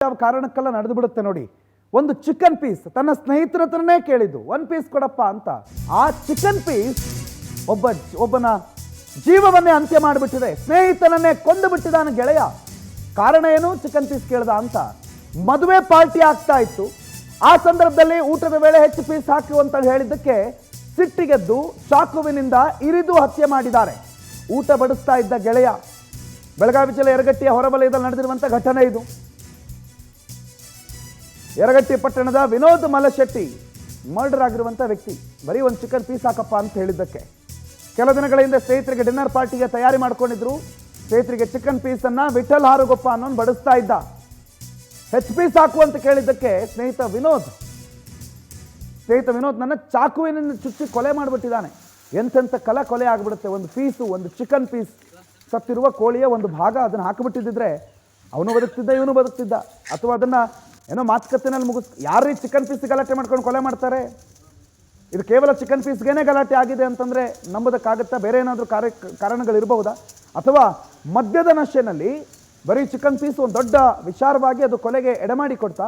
ಯಾವ ಕಾರಣಕ್ಕೆಲ್ಲ ನಡೆದು ಬಿಡುತ್ತೆ ನೋಡಿ. ಒಂದು ಚಿಕನ್ ಪೀಸ್ ತನ್ನ ಸ್ನೇಹಿತರ ಹತ್ರನೇ ಕೇಳಿದ್ದು, 1 ಪೀಸ್ ಕೊಡಪ್ಪ ಅಂತ. ಆ ಚಿಕನ್ ಪೀಸ್ ಒಬ್ಬನ ಜೀವವನ್ನೇ ಅಂತ್ಯ ಮಾಡಿಬಿಟ್ಟಿದೆ, ಸ್ನೇಹಿತನನ್ನೇ ಕೊಂದು ಬಿಟ್ಟಿದ್ದಾನೆ ಗೆಳೆಯ. ಕಾರಣ ಏನು? ಚಿಕನ್ ಪೀಸ್ ಕೇಳ್ದ ಅಂತ. ಮದುವೆ ಪಾರ್ಟಿ ಆಗ್ತಾ ಇತ್ತು, ಆ ಸಂದರ್ಭದಲ್ಲಿ ಊಟದ ವೇಳೆ ಹೆಚ್ಚು ಪೀಸ್ ಹಾಕು ಅಂತ ಹೇಳಿದ್ದಕ್ಕೆ ಸಿಟ್ಟಿಗೆದ್ದು ಚಾಕುವಿನಿಂದ ಇರಿದು ಹತ್ಯೆ ಮಾಡಿದ್ದಾರೆ. ಊಟ ಬಡಿಸ್ತಾ ಇದ್ದ ಗೆಳೆಯ. ಬೆಳಗಾವಿ ಜಿಲ್ಲೆ ಯರಗಟ್ಟಿಯ ಹೊರವಲಯದಲ್ಲಿ ನಡೆದಿರುವಂಥ ಘಟನೆ ಇದು. ಯರಗಟ್ಟಿ ಪಟ್ಟಣದ ವಿನೋದ್ ಮಲಶೆಟ್ಟಿ ಮರ್ಡರ್ ಆಗಿರುವಂಥ ವ್ಯಕ್ತಿ ಬರೀ ಒಂದು ಚಿಕನ್ ಪೀಸ್ ಹಾಕಪ್ಪ ಅಂತ ಹೇಳಿದ್ದಕ್ಕೆ. ಕೆಲ ದಿನಗಳ ಹಿಂದೆ ಸ್ನೇಹಿತರಿಗೆ ಡಿನ್ನರ್ ಪಾರ್ಟಿಗೆ ತಯಾರಿ ಮಾಡ್ಕೊಂಡಿದ್ರು. ಸ್ನೇಹಿತರಿಗೆ ಚಿಕನ್ ಪೀಸನ್ನು ವಿಠಲ್ ಹಾರುಗೊಪ್ಪ ಅನ್ನೋನು ಬಡಿಸ್ತಾ ಇದ್ದ. ಹೆಚ್ಚು ಪೀಸ್ ಹಾಕು ಅಂತ ಕೇಳಿದ್ದಕ್ಕೆ ಸ್ನೇಹಿತ ವಿನೋದ್ ನನ್ನ ಚಾಕುವಿನಿಂದ ಚುಚ್ಚಿ ಕೊಲೆ ಮಾಡಿಬಿಟ್ಟಿದ್ದಾನೆ. ಎಂತೆಂಥ ಕೊಲೆ ಆಗಿಬಿಡುತ್ತೆ. ಒಂದು ಪೀಸು, ಒಂದು ಚಿಕನ್ ಪೀಸ್, ಸತ್ತಿರುವ ಕೋಳಿಯ ಒಂದು ಭಾಗ, ಅದನ್ನು ಹಾಕಿಬಿಟ್ಟಿದ್ದಿದ್ರೆ ಅವನು ಬದುಕ್ತಿದ್ದ, ಇವನು ಬದುಕ್ತಿದ್ದ. ಅಥವಾ ಅದನ್ನು ಏನೋ ಮಾತುಕತೆನಲ್ಲಿ ಯಾರೀ ಚಿಕನ್ ಪೀಸ್ ಗಲಾಟೆ ಮಾಡ್ಕೊಂಡು ಕೊಲೆ ಮಾಡ್ತಾರೆ? ಇದು ಕೇವಲ ಚಿಕನ್ ಪೀಸ್ಗೇನೆ ಗಲಾಟೆ ಆಗಿದೆ ಅಂತಂದರೆ ನಂಬೋದಕ್ಕಾಗುತ್ತಾ? ಬೇರೆ ಏನಾದರೂ ಕಾರಣಗಳಿರಬಹುದಾ? ಅಥವಾ ಮದ್ಯದ ನಶೆನಲ್ಲಿ ಬರೀ ಚಿಕನ್ ಪೀಸ್ ಒಂದು ದೊಡ್ಡ ವಿಚಾರವಾಗಿ ಅದು ಕೊಲೆಗೆ ಎಡೆಮಾಡಿ ಕೊಡ್ತಾ?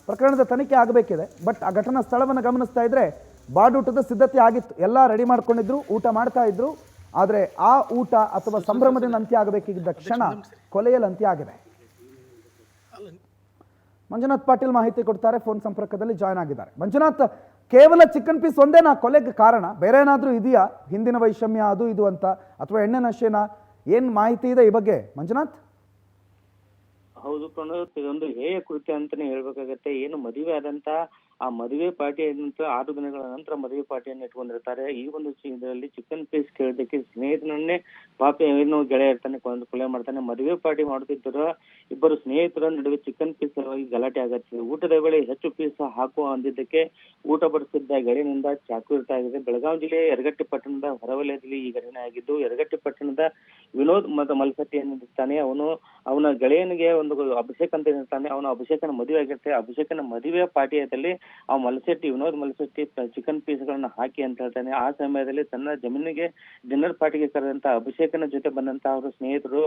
ಪ್ರಕರಣದ ತನಿಖೆ ಆಗಬೇಕಿದೆ. ಬಟ್ ಆ ಘಟನಾ ಸ್ಥಳವನ್ನು ಗಮನಿಸ್ತಾ ಇದ್ದರೆ ಬಾಡೂಟದ ಸಿದ್ಧತೆ ಆಗಿತ್ತು, ಎಲ್ಲ ರೆಡಿ ಮಾಡ್ಕೊಂಡಿದ್ರು, ಊಟ ಮಾಡ್ತಾ ಇದ್ರು. ಆದರೆ ಆ ಊಟ ಅಥವಾ ಸಂಭ್ರಮದಿಂದ ಅಂತ್ಯ ಆಗಬೇಕಿದ್ದ ಕ್ಷಣ ಕೊಲೆಯಲ್ಲಿ ಅಂತ್ಯ ಆಗಿದೆ. ಮಂಜುನಾಥ್ ಪಾಟೀಲ್ ಮಾಹಿತಿ ಕೊಡ್ತಾರೆ, ಫೋನ್ ಸಂಪರ್ಕದಲ್ಲಿ ಜಾಯ್ನ್ ಆಗಿದ್ದಾರೆ. ಮಂಜುನಾಥ್, ಕೇವಲ ಚಿಕನ್ ಪೀಸ್ ಒಂದೇನಾ ಕೊಲೆಗೆ ಕಾರಣ? ಬೇರೆ ಏನಾದರೂ ಇದೆಯಾ? ಹಿಂದಿನ ವೈಷಮ್ಯ ಅದು ಇದು ಅಂತ, ಅಥವಾ ಎಣ್ಣೆ ನಶೆನಾ? ಏನು ಮಾಹಿತಿ ಇದೆ ಈ ಬಗ್ಗೆ ಮಂಜುನಾಥ್? ಹೌದು ಪ್ರಣವ್, ಇದೊಂದು ಹೇಯ ಕೃತ್ಯ ಅಂತಾನೆ ಹೇಳ್ಬೇಕಾಗತ್ತೆ. ಏನು ಮದುವೆ ಆದಂತ ಆ ಮದುವೆ ಪಾರ್ಟಿ ಆದಂತ 6 ದಿನಗಳ ನಂತರ ಮದುವೆ ಪಾರ್ಟಿಯನ್ನು ಇಟ್ಕೊಂಡಿರ್ತಾರೆ. ಈ ಒಂದು ಇದರಲ್ಲಿ ಚಿಕನ್ ಪೀಸ್ ಕೇಳೋದಕ್ಕೆ ಸ್ನೇಹಿತನನ್ನೇ ಪಾಪಿ ಏನು ಗೆಳೆಯ ಇರ್ತಾನೆ ಕೊಲೆ ಮಾಡ್ತಾನೆ. ಮದುವೆ ಪಾರ್ಟಿ ಮಾಡುತ್ತಿದ್ದರು ಇಬ್ಬರು ಸ್ನೇಹಿತರ ನಡುವೆ ಚಿಕನ್ ಪೀಸ್ ಸಲುವಾಗಿ ಗಲಾಟೆ ಆಗತ್ತೆ. ಊಟದ ವೇಳೆ ಹೆಚ್ಚು ಪೀಸ್ ಹಾಕುವ ಅಂದಿದ್ದಕ್ಕೆ ಊಟ ಬಡಿಸಿದ್ದ ಗೆಳೆಯನಿಂದ ಚಾಕು ಇರ್ತಾ ಇದೆ. ಬೆಳಗಾವಿ ಜಿಲ್ಲೆಯ ಯರಗಟ್ಟಿ ಪಟ್ಟಣದ ಹೊರವಲಯದಲ್ಲಿ ಈ ಘಟನೆ ಆಗಿದ್ದು, ಯರಗಟ್ಟಿ ಪಟ್ಟಣದ ವಿನೋದ್ ಮಲಶೆಟ್ಟಿ ಏನಿರ್ತಾನೆ, ಅವನ ಗೆಳೆಯನಿಗೆ ಒಂದು ಅಭಿಷೇಕ್ ಅಂತ ಇರ್ತಾನೆ. ಅವನ ಅಭಿಷೇಕನ ಮದುವೆ ಆಗಿರುತ್ತೆ. ಅಭಿಷೇಕನ ಮದುವೆ ಪಾರ್ಟಿಯಲ್ಲಿ ಆ ವಿನೋದ್ ಮಲಶೆಟ್ಟಿ ಚಿಕನ್ ಪೀಸ್ ಗಳನ್ನ ಹಾಕಿ ಅಂತ ಹೇಳ್ತಾನೆ. ಆ ಸಮಯದಲ್ಲಿ ತನ್ನ ಜಮೀನಿಗೆ ಡಿನ್ನರ್ ಪಾರ್ಟಿಗೆ ಕರೆದಂತ ಅಭಿಷೇಕನ ಜೊತೆ ಬಂದಂತ ಅವರು ಸ್ನೇಹಿತರು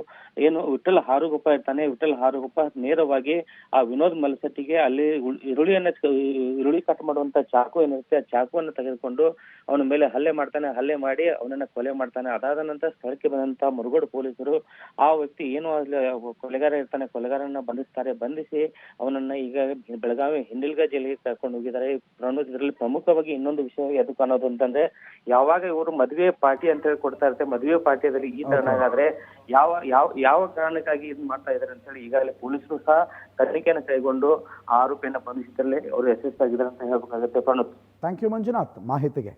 ಏನು ವಿಠಲ್ ಹಾರುಗೊಪ್ಪ ಇರ್ತಾನೆ, ವಿಠಲ್ ಹಾರುಗೊಪ್ಪ ನೇರವಾಗಿ ಆ ವಿನೋದ್ ಮಲಶೆಟ್ಟಿಗೆ ಅಲ್ಲಿ ಈರುಳ್ಳಿ ಕಟ್ ಮಾಡುವಂತ ಚಾಕು ಏನಿರುತ್ತೆ ಆ ಚಾಕುವನ್ನು ತೆಗೆದುಕೊಂಡು ಅವನ ಮೇಲೆ ಹಲ್ಲೆ ಮಾಡಿ ಅವನನ್ನ ಕೊಲೆ ಮಾಡ್ತಾನೆ. ಅದಾದ ನಂತರ ಸ್ಥಳಕ್ಕೆ ಬಂದಂತ ಮುರುಗೋಡು ಪೊಲೀಸರು ಆ ವ್ಯಕ್ತಿ ಏನು ಕೊಲೆಗಾರ ಇರ್ತಾನೆ, ಕೊಲೆಗಾರನ ಬಂಧಿಸಿ ಅವನನ್ನ ಈಗ ಬೆಳಗಾವಿ ಹಿಂಡಿಲ್ಗ ಜೈಲಿಗೆ ಕರ್ಕೊಂಡು ಹೋಗಿದ್ದಾರೆ. ಇದರಲ್ಲಿ ಪ್ರಮುಖವಾಗಿ ಇನ್ನೊಂದು ವಿಷಯ ಎದಕ್ಕೆ ಅನ್ನೋದು ಅಂತಂದ್ರೆ, ಯಾವಾಗ ಇವರು ಮದುವೆ ಪಾರ್ಟಿ ಅಂತ ಹೇಳಿ ಕೊಡ್ತಾ ಇರ್ತಾರೆ, ಮದುವೆ ಪಾರ್ಟಿಯಲ್ಲಿ ಈ ತರನಾಗಾದ್ರೆ ಯಾವ ಕಾರಣಕ್ಕಾಗಿ ಇದು ಮಾಡ್ತಾ ಇದಾರೆ ಅಂತ ಹೇಳಿ ಈಗಾಗಲೇ ಪೊಲೀಸರು ಸಹ ತನಿಖೆಯನ್ನು ಕೈಗೊಂಡು ಆರೋಪಿಯನ್ನ ಬಂಧಿಸಿದ್ರಲ್ಲಿ ಅವರು ಯಶಸ್ಸಾಗಿದ್ದಾರೆ ಅಂತ ಹೇಳ್ಬೇಕಾಗುತ್ತೆ. ಪ್ರಣವ್, ಥ್ಯಾಂಕ್ ಯು ಮಂಜುನಾಥ್ ಮಾಹಿತಿಗೆ.